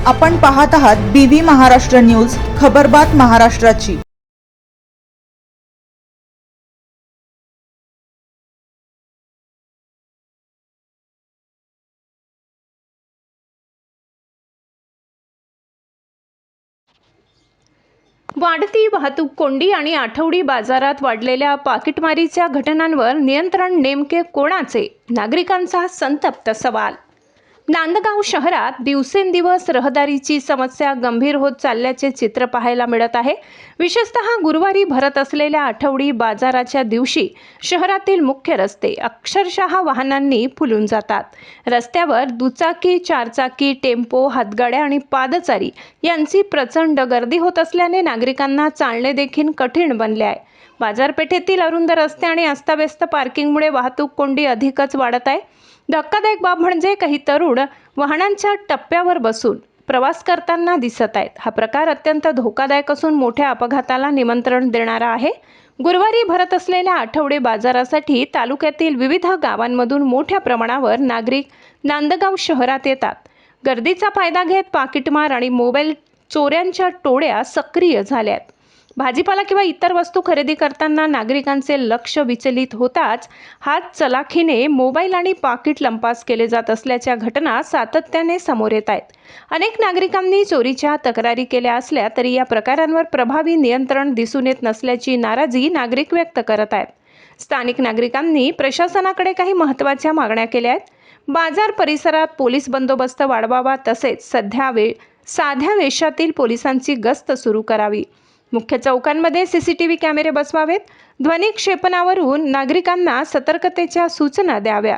आपण पाहत आहात BV महाराष्ट्र न्यूज, खबरबात महाराष्ट्राची। वाढती वाहतूक कोंडी आणि आठवडी बाजारात वाढलेल्या पाकिटमारीच्या घटनांवर नियंत्रण नेमके कोणाचे? नागरिकांचा संतप्त सवाल। नांदगाव शहरात दिवसेंदिवस रहदारीची समस्या गंभीर होत चालल्याचे चित्र पाहायला मिळत आहे। विशेषतः गुरुवारी भरत असलेल्या आठवडी बाजाराच्या दिवशी शहरातील मुख्य रस्ते अक्षरशः वाहनांनी फुलून जातात। रस्त्यावर दुचाकी, चारचाकी, टेम्पो, हातगाड्या आणि पादचारी यांची प्रचंड गर्दी होत असल्याने नागरिकांना चालणे देखील कठीण बनले आहे। बाजारपेठेतील अरुंद रस्ते आणि अस्ताव्यस्त पार्किंगमुळे वाहतूक कोंडी अधिकच वाढत आहे। धक्कादायक बाब म्हणजे काही तरुण वाहनांच्या टप्प्यावर बसून प्रवास करताना दिसत आहेत। हा प्रकार अत्यंत धोकादायक असून मोठ्या अपघाताला निमंत्रण देणारा आहे। गुरुवारी भरत असलेल्या आठवडे बाजारासाठी तालुक्यातील विविध गावांमधून मोठ्या प्रमाणावर नागरिक नांदगाव शहरात येतात। गर्दीचा फायदा घेत पाकिटमार आणि मोबाईल चोऱ्यांच्या टोळ्या सक्रिय झाल्यात। भाजीपाला किंवा इतर वस्तू खरेदी करताना नागरिकांचे लक्ष विचलित होताच हात चलाखीने मोबाईल आणि पाकिट लंपास केले जात असल्याच्या घटना सातत्याने समोर येत आहेत। अनेक नागरिकांनी चोरीच्या तक्रारी केल्या असल्या तरी या प्रकारांवर प्रभावी नियंत्रण दिसून येत नसल्याची नाराजी नागरिक व्यक्त करत आहेत। स्थानिक नागरिकांनी प्रशासनाकडे काही महत्त्वाच्या मागण्या केल्या आहेत। बाजार परिसरात पोलीस बंदोबस्त वाढवावा, तसेच साध्या वेशातील पोलिसांची गस्त सुरू करावी। मुख्य चौकांमध्ये CCTV कॅमेरे बसवावेत। ध्वनी क्षेपणावरून नागरिकांना सतर्कतेच्या सूचना द्याव्या।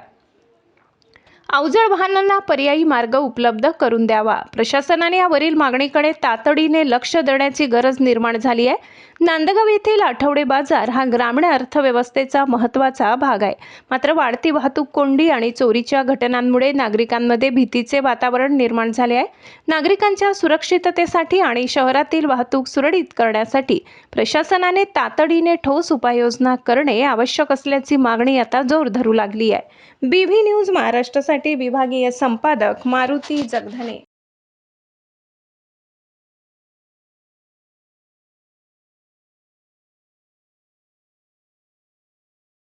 अवजड वाहनांना पर्यायी मार्ग उपलब्ध करून द्यावा। प्रशासनाने यावरील मागणीकडे तातडीने लक्ष देण्याची गरज निर्माण झाली आहे। नांदगाव येथील आठवडे बाजार हा ग्रामीण अर्थव्यवस्थेचा महत्त्वाचा भाग आहे। मात्र वाढती वाहतूक कोंडी आणि चोरीच्या घटनांमुळे नागरिकांमध्ये भीतीचे वातावरण निर्माण झाले आहे। नागरिकांच्या सुरक्षिततेसाठी आणि शहरातील वाहतूक सुरळीत करण्यासाठी प्रशासनाने तातडीने ठोस उपाययोजना करणे आवश्यक असल्याची मागणी आता जोर धरू लागली आहे। BV न्यूज महाराष्ट्रासाठी विभागीय संपादक मारुती जगधने।